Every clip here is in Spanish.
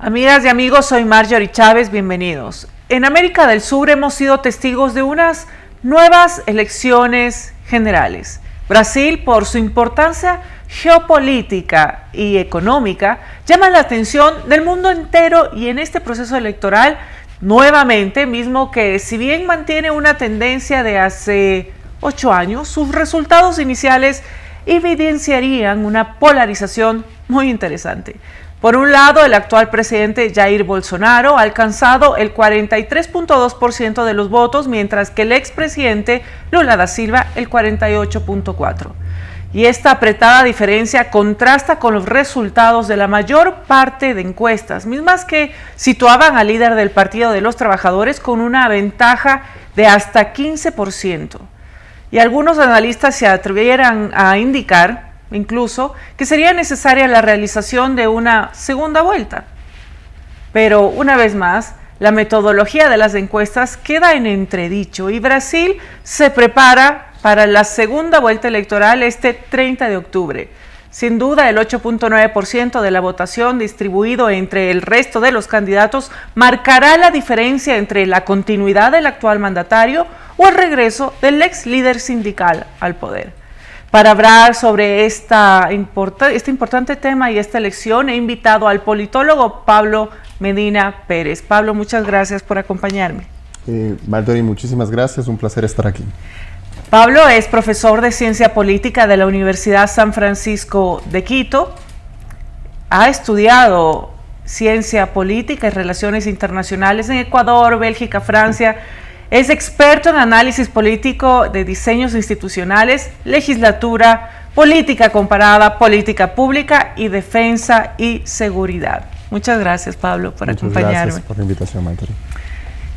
Amigas y amigos, soy Marjorie Chávez, bienvenidos. En América del Sur hemos sido testigos de unas nuevas elecciones generales. Brasil, por su importancia geopolítica y económica, llama la atención del mundo entero y en este proceso electoral, nuevamente, mismo que si bien mantiene una tendencia de hace 8 años, sus resultados iniciales evidenciarían una polarización muy interesante. Por un lado, el actual presidente Jair Bolsonaro ha alcanzado el 43.2% de los votos, mientras que el expresidente Lula da Silva el 48.4%. Y esta apretada diferencia contrasta con los resultados de la mayor parte de encuestas, mismas que situaban al líder del Partido de los Trabajadores con una ventaja de hasta 15%. Y algunos analistas se atrevieran a indicar incluso que sería necesaria la realización de una segunda vuelta. Pero una vez más, la metodología de las encuestas queda en entredicho y Brasil se prepara para la segunda vuelta electoral este 30 de octubre. Sin duda, el 8.9% de la votación distribuido entre el resto de los candidatos marcará la diferencia entre la continuidad del actual mandatario o el regreso del ex líder sindical al poder. Para hablar sobre este importante tema y esta elección, he invitado al politólogo Pablo Medina Pérez. Pablo, muchas gracias por acompañarme. Marjorie, muchísimas gracias, un placer estar aquí. Pablo es profesor de Ciencia Política de la Universidad San Francisco de Quito. Ha estudiado Ciencia Política y Relaciones Internacionales en Ecuador, Bélgica, Francia. Es experto en análisis político de diseños institucionales, legislatura, política comparada, política pública y defensa y seguridad. Muchas gracias, Pablo, por acompañarme. Gracias por la invitación, Marjorie.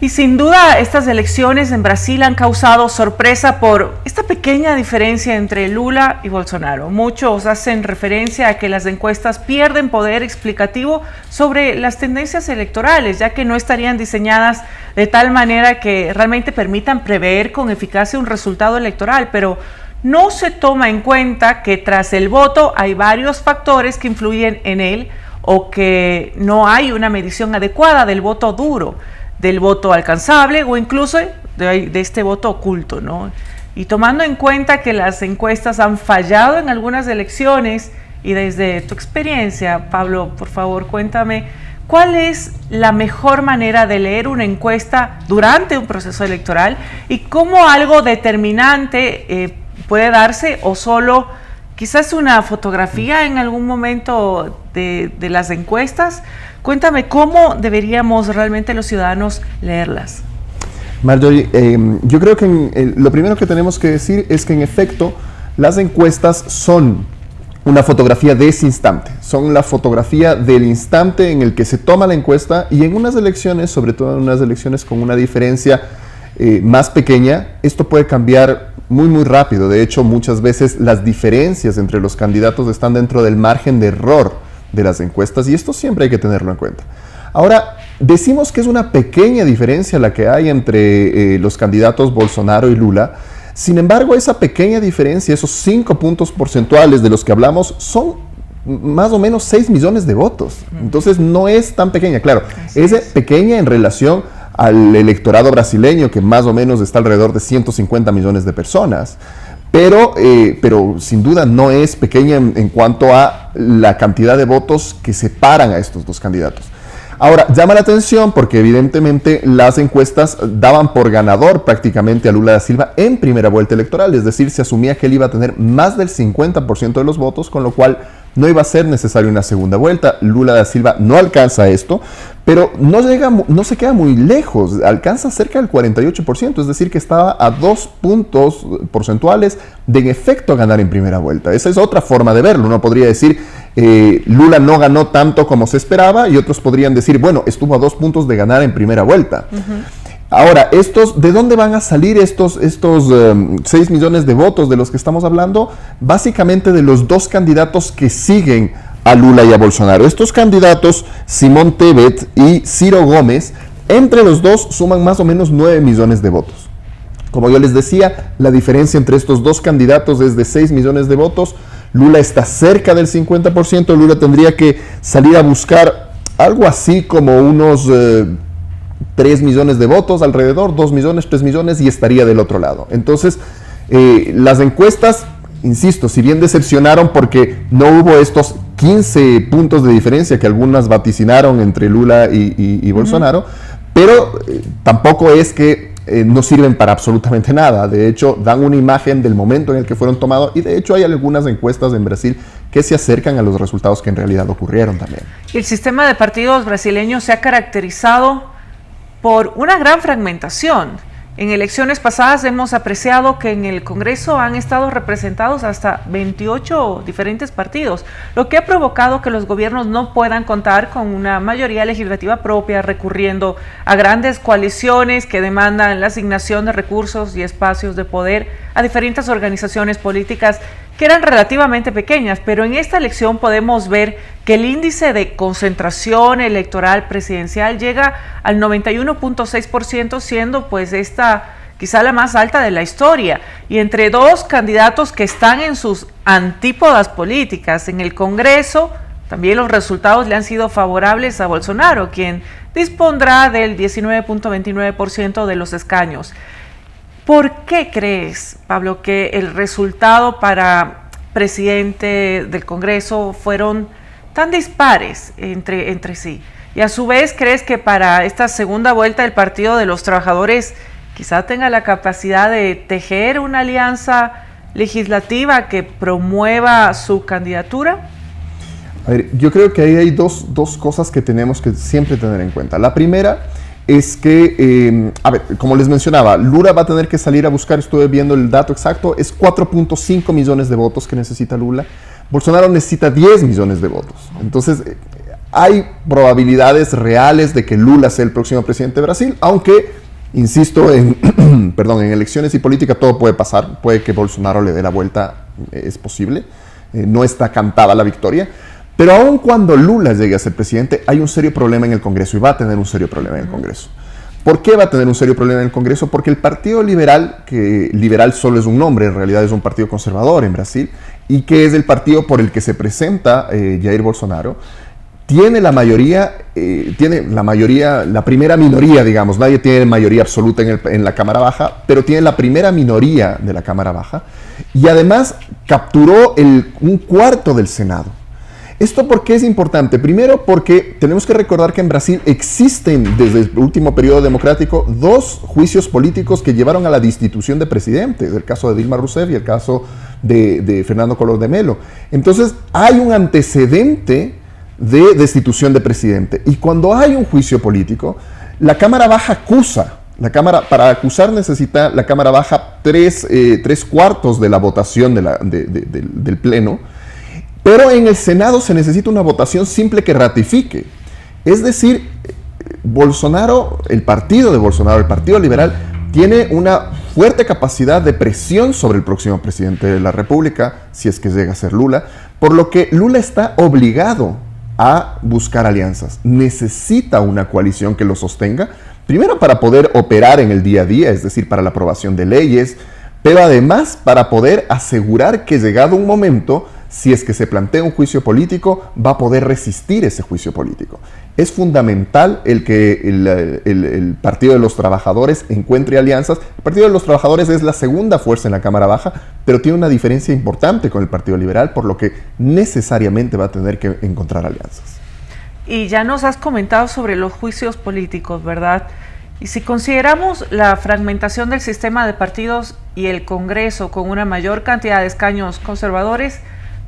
Y sin duda, estas elecciones en Brasil han causado sorpresa por esta pequeña diferencia entre Lula y Bolsonaro. Muchos hacen referencia a que las encuestas pierden poder explicativo sobre las tendencias electorales, ya que no estarían diseñadas de tal manera que realmente permitan prever con eficacia un resultado electoral, pero no se toma en cuenta que tras el voto hay varios factores que influyen en él o que no hay una medición adecuada del voto duro, del voto alcanzable o incluso de este voto oculto, ¿no? Y tomando en cuenta que las encuestas han fallado en algunas elecciones y desde tu experiencia, Pablo, por favor, cuéntame, ¿cuál es la mejor manera de leer una encuesta durante un proceso electoral y cómo algo determinante puede darse o solo quizás una fotografía en algún momento de las encuestas? Cuéntame, ¿cómo deberíamos realmente los ciudadanos leerlas? Marjorie, yo creo que lo primero que tenemos que decir es que en efecto las encuestas son una fotografía de ese instante, son la fotografía del instante en el que se toma la encuesta y en unas elecciones, sobre todo en unas elecciones con una diferencia más pequeña, esto puede cambiar muy rápido. De hecho, muchas veces las diferencias entre los candidatos están dentro del margen de error de las encuestas y esto siempre hay que tenerlo en cuenta. Ahora, decimos que es una pequeña diferencia la que hay entre los candidatos Bolsonaro y Lula. Sin embargo, esa pequeña diferencia, esos 5 puntos porcentuales de los que hablamos, son más o menos 6 millones de votos. Entonces, no es tan pequeña. Claro, es pequeña en relación al electorado brasileño, que más o menos está alrededor de 150 millones de personas. Pero sin duda no es pequeña en cuanto a la cantidad de votos que separan a estos dos candidatos. Ahora, llama la atención porque evidentemente las encuestas daban por ganador prácticamente a Lula da Silva en primera vuelta electoral, es decir, se asumía que él iba a tener más del 50% de los votos, con lo cual no iba a ser necesaria una segunda vuelta. Lula da Silva no alcanza esto, pero no se queda muy lejos, alcanza cerca del 48%, es decir, que estaba a 2 puntos porcentuales de en efecto ganar en primera vuelta. Esa es otra forma de verlo. Uno podría decir, Lula no ganó tanto como se esperaba, y otros podrían decir, bueno, estuvo a 2 puntos de ganar en primera vuelta. Ahora, ¿de dónde van a salir estos 6 millones de votos de los que estamos hablando? Básicamente de los dos candidatos que siguen a Lula y a Bolsonaro. Estos candidatos, Simón Tebet y Ciro Gómez, entre los dos suman más o menos 9 millones de votos. Como yo les decía, la diferencia entre estos dos candidatos es de 6 millones de votos. Lula está cerca del 50%, Lula tendría que salir a buscar algo así como unos 3 millones de votos alrededor, 2 millones, 3 millones, y estaría del otro lado. Entonces, las encuestas, insisto, si bien decepcionaron porque no hubo estos 15 puntos de diferencia que algunas vaticinaron entre Lula y Bolsonaro, pero tampoco es que no sirven para absolutamente nada. De hecho, dan una imagen del momento en el que fueron tomados, y de hecho hay algunas encuestas en Brasil que se acercan a los resultados que en realidad ocurrieron también. El sistema de partidos brasileños se ha caracterizado por una gran fragmentación. En elecciones pasadas hemos apreciado que en el Congreso han estado representados hasta 28 diferentes partidos, lo que ha provocado que los gobiernos no puedan contar con una mayoría legislativa propia, recurriendo a grandes coaliciones que demandan la asignación de recursos y espacios de poder a diferentes organizaciones políticas que eran relativamente pequeñas, pero en esta elección podemos ver que el índice de concentración electoral presidencial llega al 91.6%, siendo pues esta quizá la más alta de la historia, y entre dos candidatos que están en sus antípodas políticas. En el Congreso también los resultados le han sido favorables a Bolsonaro, quien dispondrá del 19.29% de los escaños. ¿Por qué crees, Pablo, que el resultado para presidente del Congreso fueron tan dispares entre sí? Y a su vez, ¿crees que para esta segunda vuelta el Partido de los Trabajadores quizá tenga la capacidad de tejer una alianza legislativa que promueva su candidatura? A ver, yo creo que ahí hay dos cosas que tenemos que siempre tener en cuenta. La primera es que, a ver, como les mencionaba, Lula va a tener que salir a buscar, estuve viendo el dato exacto, es 4.5 millones de votos que necesita Lula. Bolsonaro necesita 10 millones de votos. Entonces, hay probabilidades reales de que Lula sea el próximo presidente de Brasil, aunque, insisto, perdón, en elecciones y política todo puede pasar. Puede que Bolsonaro le dé la vuelta, es posible. No está cantada la victoria. Pero aun cuando Lula llegue a ser presidente, hay un serio problema en el Congreso, y va a tener un serio problema en el Congreso. ¿Por qué va a tener un serio problema en el Congreso? Porque el Partido Liberal, que liberal solo es un nombre, en realidad es un partido conservador en Brasil, y que es el partido por el que se presenta Jair Bolsonaro, tiene la primera minoría, digamos. Nadie tiene mayoría absoluta en la Cámara Baja, pero tiene la primera minoría de la Cámara Baja, y además capturó un cuarto del Senado. ¿Esto por qué es importante? Primero, porque tenemos que recordar que en Brasil existen, desde el último periodo democrático, 2 juicios políticos que llevaron a la destitución de presidentes, el caso de Dilma Rousseff y el caso de Fernando Collor de Mello. Entonces, hay un antecedente de destitución de presidente. Y cuando hay un juicio político, la Cámara Baja acusa. Para acusar necesita la Cámara Baja 3/4 de la votación del Pleno. Pero en el Senado se necesita una votación simple que ratifique. Es decir, Bolsonaro, el partido de Bolsonaro, el Partido Liberal, tiene una fuerte capacidad de presión sobre el próximo presidente de la República, si es que llega a ser Lula, por lo que Lula está obligado a buscar alianzas. Necesita una coalición que lo sostenga, primero para poder operar en el día a día, es decir, para la aprobación de leyes, pero además para poder asegurar que llegado un momento, si es que se plantea un juicio político, va a poder resistir ese juicio político. Es fundamental el que el Partido de los Trabajadores encuentre alianzas. El Partido de los Trabajadores es la segunda fuerza en la Cámara Baja, pero tiene una diferencia importante con el Partido Liberal, por lo que necesariamente va a tener que encontrar alianzas. Y ya nos has comentado sobre los juicios políticos, ¿verdad? Y si consideramos la fragmentación del sistema de partidos y el Congreso con una mayor cantidad de escaños conservadores,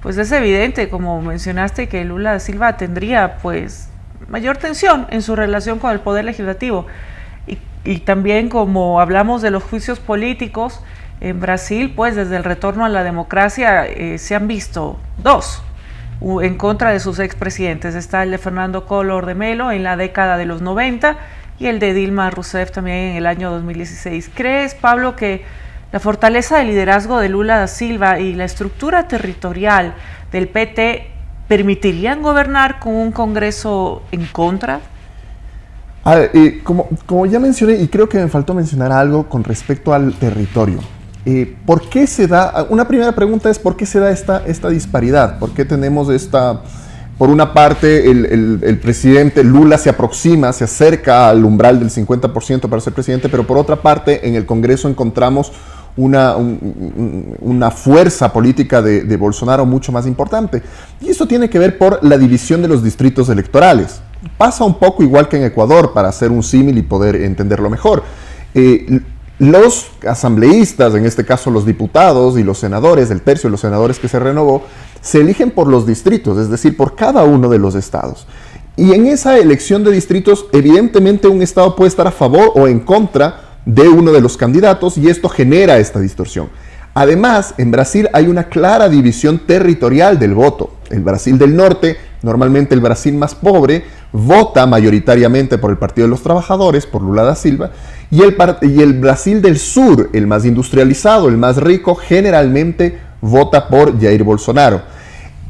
pues es evidente, como mencionaste, que Lula da Silva tendría pues mayor tensión en su relación con el Poder Legislativo. Y también, como hablamos de los juicios políticos, en Brasil, pues desde el retorno a la democracia se han visto 2 en contra de sus expresidentes. Está el de Fernando Collor de Mello en la década de los 90 y el de Dilma Rousseff también en el año 2016. ¿Crees, Pablo, que la fortaleza del liderazgo de Lula da Silva y la estructura territorial del PT permitirían gobernar con un Congreso en contra? A ver, como ya mencioné, y creo que me faltó mencionar algo con respecto al territorio. ¿Por qué se da? Una primera pregunta es ¿por qué se da esta disparidad? ¿Por qué tenemos esta por una parte, el presidente Lula se aproxima, se acerca al umbral del 50% para ser presidente, pero por otra parte, en el Congreso encontramos una fuerza política de Bolsonaro mucho más importante. Y eso tiene que ver por la división de los distritos electorales. Pasa un poco igual que en Ecuador, para hacer un símil y poder entenderlo mejor. Los asambleístas, en este caso los diputados y los senadores, el tercio de los senadores que se renovó, se eligen por los distritos, es decir, por cada uno de los estados. Y en esa elección de distritos, evidentemente un estado puede estar a favor o en contra de uno de los candidatos y esto genera esta distorsión. Además, en Brasil hay una clara división territorial del voto. El Brasil del norte, normalmente el Brasil más pobre, vota mayoritariamente por el Partido de los Trabajadores, por Lula da Silva, y el Brasil del sur, el más industrializado, el más rico, generalmente vota por Jair Bolsonaro.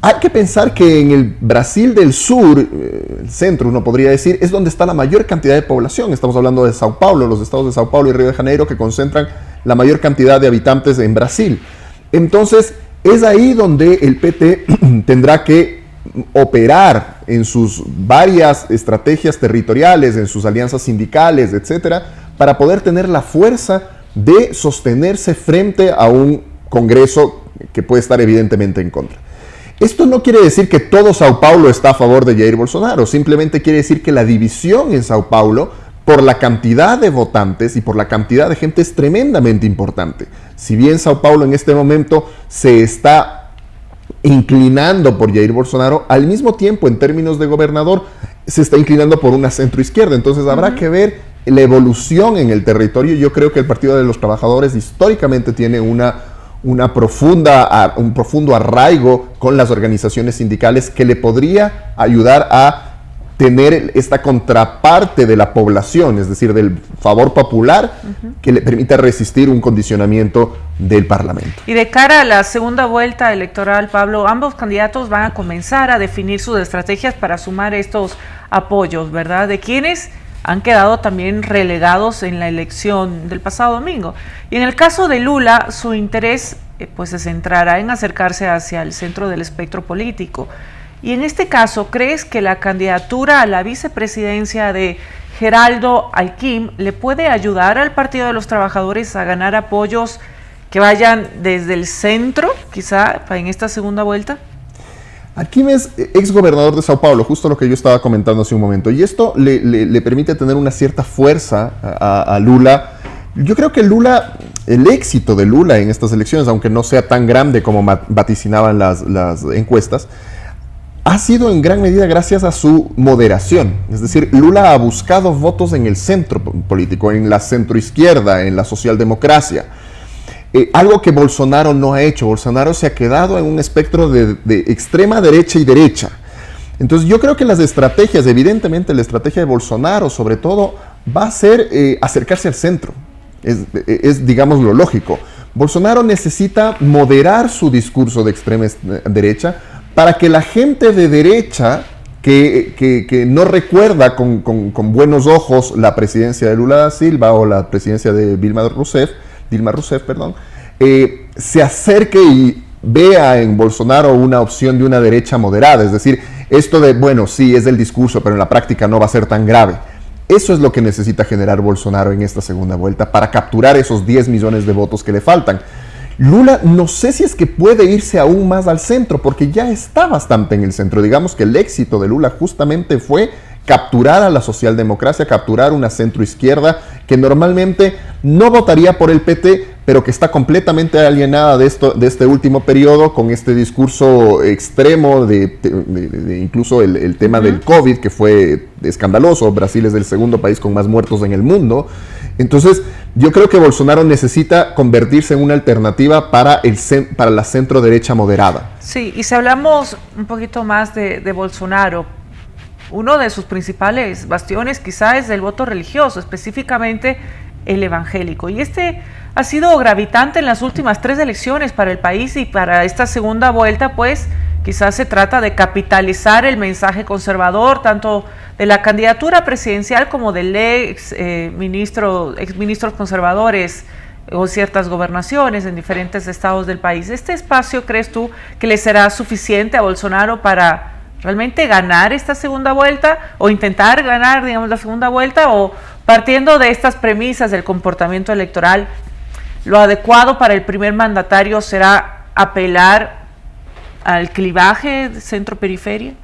Hay que pensar que en el Brasil del sur, el centro uno podría decir, es donde está la mayor cantidad de población. Estamos hablando de Sao Paulo, los estados de Sao Paulo y Río de Janeiro, que concentran la mayor cantidad de habitantes en Brasil. Entonces, es ahí donde el PT tendrá que operar en sus varias estrategias territoriales, en sus alianzas sindicales, etcétera, para poder tener la fuerza de sostenerse frente a un Congreso que puede estar evidentemente en contra. Esto no quiere decir que todo Sao Paulo está a favor de Jair Bolsonaro, simplemente quiere decir que la división en Sao Paulo, por la cantidad de votantes y por la cantidad de gente, es tremendamente importante. Si bien Sao Paulo en este momento se está inclinando por Jair Bolsonaro, al mismo tiempo, en términos de gobernador, se está inclinando por una centroizquierda. Entonces habrá que ver la evolución en el territorio. Yo creo que el Partido de los Trabajadores históricamente tiene un profundo arraigo con las organizaciones sindicales que le podría ayudar a tener esta contraparte de la población, es decir, del favor popular, que le permita resistir un condicionamiento del Parlamento. Y de cara a la segunda vuelta electoral, Pablo, ambos candidatos van a comenzar a definir sus estrategias para sumar estos apoyos, ¿verdad? De quienes han quedado también relegados en la elección del pasado domingo. Y en el caso de Lula, su interés pues se centrará en acercarse hacia el centro del espectro político. Y en este caso, ¿crees que la candidatura a la vicepresidencia de Geraldo Alckmin le puede ayudar al Partido de los Trabajadores a ganar apoyos que vayan desde el centro, quizá en esta segunda vuelta? Alckmin es exgobernador de Sao Paulo, justo lo que yo estaba comentando hace un momento, y esto le permite tener una cierta fuerza a Lula. Yo creo que el éxito de Lula en estas elecciones, aunque no sea tan grande como vaticinaban las encuestas, ha sido en gran medida gracias a su moderación. Es decir, Lula ha buscado votos en el centro político, en la centroizquierda, en la socialdemocracia. Algo que Bolsonaro no ha hecho. Bolsonaro se ha quedado en un espectro de extrema derecha y derecha. Entonces yo creo que las estrategias, evidentemente la estrategia de Bolsonaro sobre todo, va a ser acercarse al centro. Es digamos lo lógico. Bolsonaro necesita moderar su discurso de extrema derecha para que la gente de derecha que no recuerda con buenos ojos la presidencia de Lula da Silva o la presidencia de Dilma Rousseff, se acerque y vea en Bolsonaro una opción de una derecha moderada. Es decir, esto de, bueno, sí, es del discurso, pero en la práctica no va a ser tan grave. Eso es lo que necesita generar Bolsonaro en esta segunda vuelta para capturar esos 10 millones de votos que le faltan. Lula no sé si es que puede irse aún más al centro, porque ya está bastante en el centro. Digamos que el éxito de Lula justamente fue capturar a la socialdemocracia, capturar una centroizquierda que normalmente no votaría por el PT, pero que está completamente alienada de este último periodo con este discurso extremo de incluso el tema del COVID, que fue escandaloso. Brasil es el segundo país con más muertos en el mundo. Entonces, yo creo que Bolsonaro necesita convertirse en una alternativa para la centro derecha moderada. Sí, y si hablamos un poquito más de Bolsonaro, uno de sus principales bastiones quizá es el voto religioso, específicamente el evangélico. Y este ha sido gravitante en las últimas 3 elecciones para el país, y para esta segunda vuelta, pues, quizás se trata de capitalizar el mensaje conservador, tanto de la candidatura presidencial como del exministros conservadores o ciertas gobernaciones en diferentes estados del país. ¿Este espacio crees tú que le será suficiente a Bolsonaro para realmente ganar esta segunda vuelta o intentar ganar, digamos, la segunda vuelta, o partiendo de estas premisas del comportamiento electoral, lo adecuado para el primer mandatario será apelar al clivaje centro-periferia?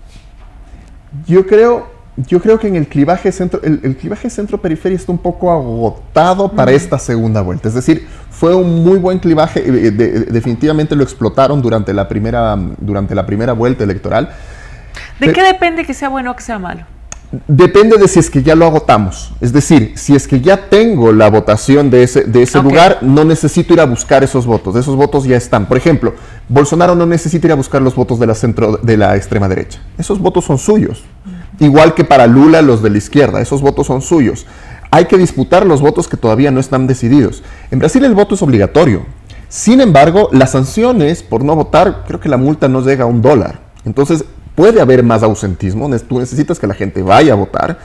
Yo creo que en el clivaje el clivaje centro-periferia está un poco agotado para esta segunda vuelta. Es decir, fue un muy buen clivaje, definitivamente lo explotaron durante la primera vuelta electoral. ¿De qué depende que sea bueno o que sea malo? Depende de si es que ya lo agotamos. Es decir, si es que ya tengo la votación de ese lugar, no necesito ir a buscar esos votos ya están. Por ejemplo, Bolsonaro no necesita ir a buscar los votos de la extrema derecha. Esos votos son suyos. Igual que para Lula los de la izquierda, esos votos son suyos. Hay que disputar los votos que todavía no están decididos. En Brasil el voto es obligatorio. Sin embargo, las sanciones por no votar, creo que la multa no llega a $1. Entonces, puede haber más ausentismo. Tú necesitas que la gente vaya a votar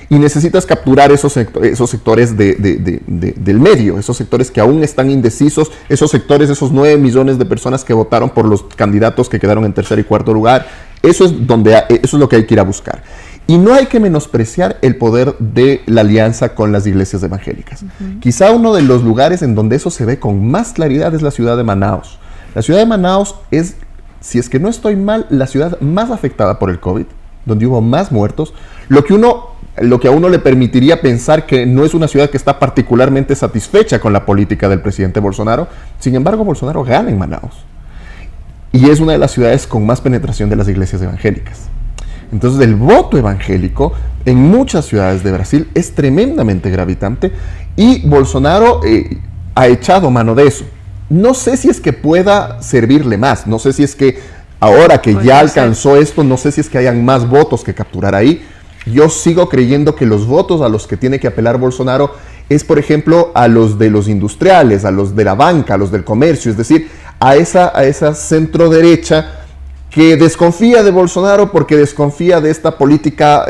y necesitas capturar esos sectores del medio, esos sectores que aún están indecisos, esos sectores, esos 9 millones de personas que votaron por los candidatos que quedaron en tercer y cuarto lugar. Eso es lo que hay que ir a buscar. Y no hay que menospreciar el poder de la alianza con las iglesias evangélicas. Quizá uno de los lugares en donde eso se ve con más claridad es la ciudad de Manaus. La ciudad de Manaus es, si es que no estoy mal, la ciudad más afectada por el COVID, donde hubo más muertos, lo que a uno le permitiría pensar que no es una ciudad que está particularmente satisfecha con la política del presidente Bolsonaro. Sin embargo, Bolsonaro gana en Manaus. Y es una de las ciudades con más penetración de las iglesias evangélicas. Entonces, el voto evangélico en muchas ciudades de Brasil es tremendamente gravitante y Bolsonaro ha echado mano de eso. No sé si es que pueda servirle más, no sé si es que ahora que ya alcanzó esto, no sé si es que hayan más votos que capturar ahí. Yo sigo creyendo que los votos a los que tiene que apelar Bolsonaro es, por ejemplo, a los de los industriales, a los de la banca, a los del comercio, es decir, a esa centro derecha que desconfía de Bolsonaro porque desconfía de esta política,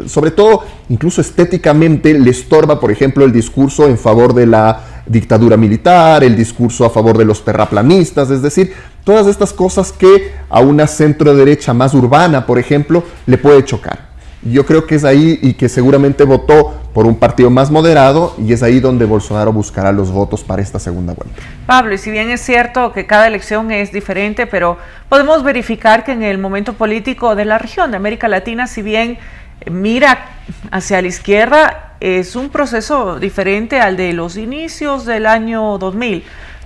sobre todo, incluso estéticamente, le estorba, por ejemplo, el discurso en favor de la dictadura militar, el discurso a favor de los terraplanistas, es decir, todas estas cosas que a una centro derecha más urbana, por ejemplo, le puede chocar. Yo creo que es ahí y que seguramente votó por un partido más moderado y es ahí donde Bolsonaro buscará los votos para esta segunda vuelta. Pablo, y si bien es cierto que cada elección es diferente, pero podemos verificar que en el momento político de la región de América Latina, si bien mira hacia la izquierda, es un proceso diferente al de los inicios del año 2000.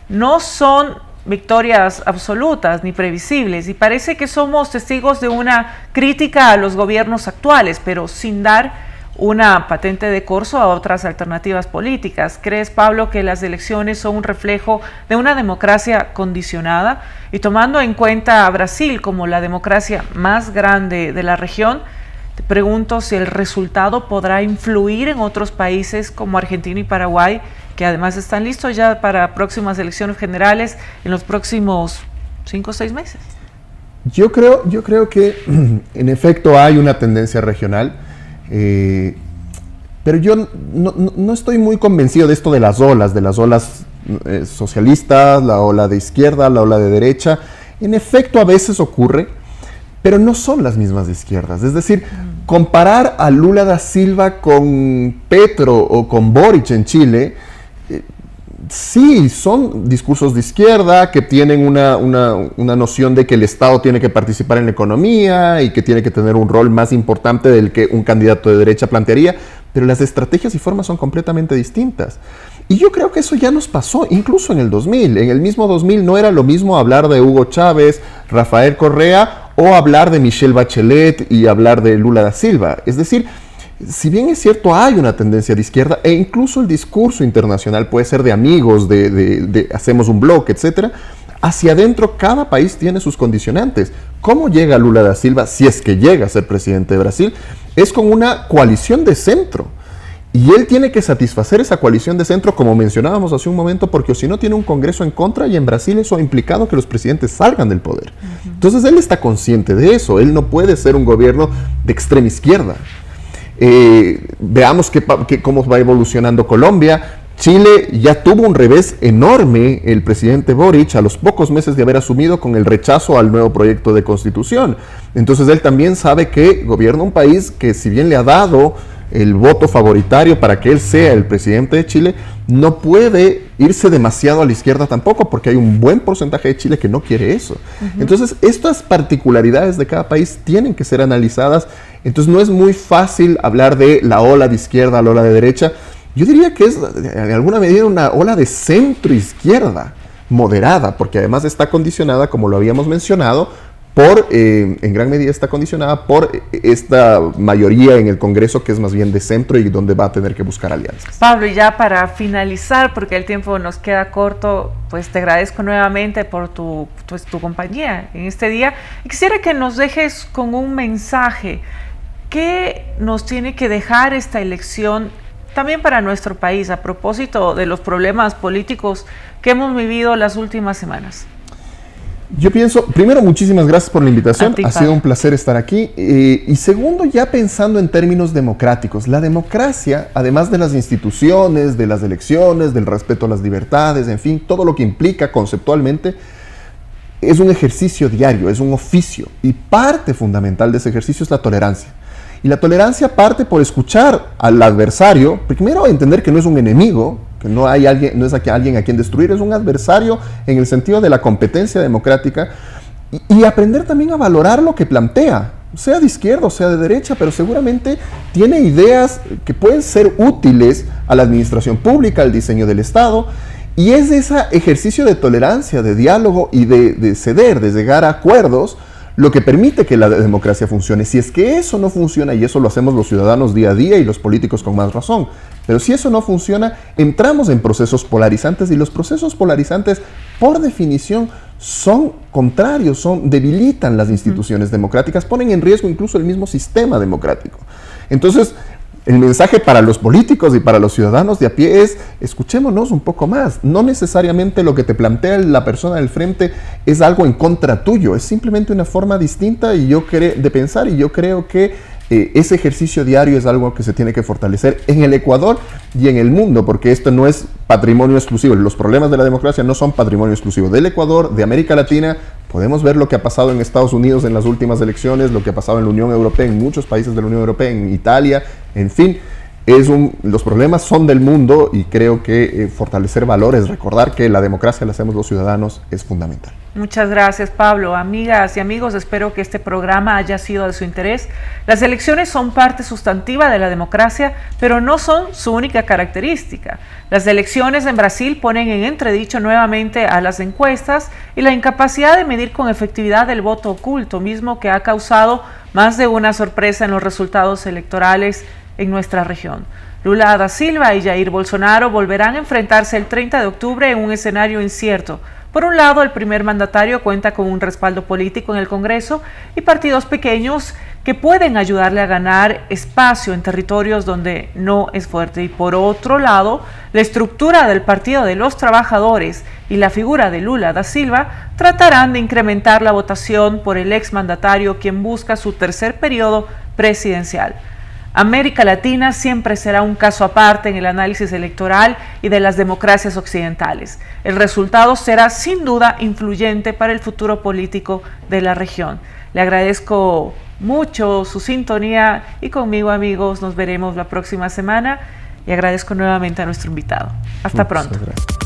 No son victorias absolutas ni previsibles y parece que somos testigos de una crítica a los gobiernos actuales, pero sin dar una patente de corso a otras alternativas políticas. ¿Crees, Pablo, que las elecciones son un reflejo de una democracia condicionada? Y tomando en cuenta a Brasil como la democracia más grande de la región, te pregunto si el resultado podrá influir en otros países como Argentina y Paraguay, que además están listos ya para próximas elecciones generales en los próximos 5 o 6 meses. Yo creo que en efecto hay una tendencia regional, pero yo no estoy muy convencido de esto de las olas socialistas, la ola de izquierda, la ola de derecha. En efecto a veces ocurre, pero no son las mismas izquierdas. Es decir, comparar a Lula da Silva con Petro o con Boric en Chile, sí, son discursos de izquierda que tienen una noción de que el Estado tiene que participar en la economía y que tiene que tener un rol más importante del que un candidato de derecha plantearía, pero las estrategias y formas son completamente distintas. Y yo creo que eso ya nos pasó, incluso en el 2000. En el mismo 2000 no era lo mismo hablar de Hugo Chávez, Rafael Correa, o hablar de Michelle Bachelet y hablar de Lula da Silva. Es decir, si bien es cierto hay una tendencia de izquierda, e incluso el discurso internacional puede ser de amigos, de hacemos un bloque, etcétera, hacia adentro cada país tiene sus condicionantes. ¿Cómo llega Lula da Silva, si es que llega a ser presidente de Brasil? Es con una coalición de centro. Y él tiene que satisfacer esa coalición de centro, como mencionábamos hace un momento, porque si no tiene un Congreso en contra, y en Brasil eso ha implicado que los presidentes salgan del poder. Entonces él está consciente de eso, él no puede ser un gobierno de extrema izquierda. Veamos cómo va evolucionando Colombia. Chile ya tuvo un revés enorme el presidente Boric a los pocos meses de haber asumido con el rechazo al nuevo proyecto de constitución. Entonces él también sabe que gobierna un país que, si bien le ha dado el voto favoritario para que él sea el presidente de Chile, no puede irse demasiado a la izquierda tampoco, porque hay un buen porcentaje de Chile que no quiere eso. Entonces estas particularidades de cada país tienen que ser analizadas. Entonces no es muy fácil hablar de la ola de izquierda, la ola de derecha. Yo diría que es en alguna medida una ola de centro izquierda moderada, porque además está condicionada, como lo habíamos mencionado, en gran medida está condicionada por esta mayoría en el Congreso, que es más bien de centro y donde va a tener que buscar alianzas. Pablo, y ya para finalizar, porque el tiempo nos queda corto, pues te agradezco nuevamente por tu compañía en este día. Y quisiera que nos dejes con un mensaje. ¿Qué nos tiene que dejar esta elección también para nuestro país, a propósito de los problemas políticos que hemos vivido las últimas semanas? Yo pienso, primero, muchísimas gracias por la invitación, ti, ha sido un placer estar aquí. Y segundo, ya pensando en términos democráticos, la democracia, además de las instituciones, de las elecciones, del respeto a las libertades, en fin, todo lo que implica conceptualmente, es un ejercicio diario, es un oficio, y parte fundamental de ese ejercicio es la tolerancia. Y la tolerancia parte por escuchar al adversario, primero entender que no es un enemigo, que no es alguien a quien destruir, es un adversario en el sentido de la competencia democrática, y aprender también a valorar lo que plantea, sea de izquierda o sea de derecha, pero seguramente tiene ideas que pueden ser útiles a la administración pública, al diseño del Estado, y es ese ejercicio de tolerancia, de diálogo y de ceder, de llegar a acuerdos, lo que permite que la democracia funcione. Si es que eso no funciona, y eso lo hacemos los ciudadanos día a día y los políticos con más razón, pero si eso no funciona, entramos en procesos polarizantes, y los procesos polarizantes, por definición, son contrarios, debilitan las instituciones democráticas, ponen en riesgo incluso el mismo sistema democrático. Entonces, el mensaje para los políticos y para los ciudadanos de a pie es: escuchémonos un poco más. No necesariamente lo que te plantea la persona del frente es algo en contra tuyo, es simplemente una forma distinta de pensar, y yo creo que ese ejercicio diario es algo que se tiene que fortalecer en el Ecuador y en el mundo, porque esto no es patrimonio exclusivo. Los problemas de la democracia no son patrimonio exclusivo del Ecuador, de América Latina. Podemos ver lo que ha pasado en Estados Unidos en las últimas elecciones, lo que ha pasado en la Unión Europea, en muchos países de la Unión Europea, en Italia, en fin. Los problemas son del mundo, y creo que fortalecer valores, recordar que la democracia la hacemos los ciudadanos, es fundamental. Muchas gracias, Pablo. Amigas y amigos, espero que este programa haya sido de su interés. Las elecciones son parte sustantiva de la democracia, pero no son su única característica. Las elecciones en Brasil ponen en entredicho nuevamente a las encuestas y la incapacidad de medir con efectividad el voto oculto, mismo que ha causado más de una sorpresa en los resultados electorales en nuestra región. Lula da Silva y Jair Bolsonaro volverán a enfrentarse el 30 de octubre en un escenario incierto. Por un lado, el primer mandatario cuenta con un respaldo político en el Congreso y partidos pequeños que pueden ayudarle a ganar espacio en territorios donde no es fuerte. Y por otro lado, la estructura del Partido de los Trabajadores y la figura de Lula da Silva tratarán de incrementar la votación por el exmandatario, quien busca su tercer periodo presidencial. América Latina siempre será un caso aparte en el análisis electoral y de las democracias occidentales. El resultado será sin duda influyente para el futuro político de la región. Le agradezco mucho su sintonía, y conmigo, amigos, nos veremos la próxima semana, y agradezco nuevamente a nuestro invitado. Hasta pronto. Gracias.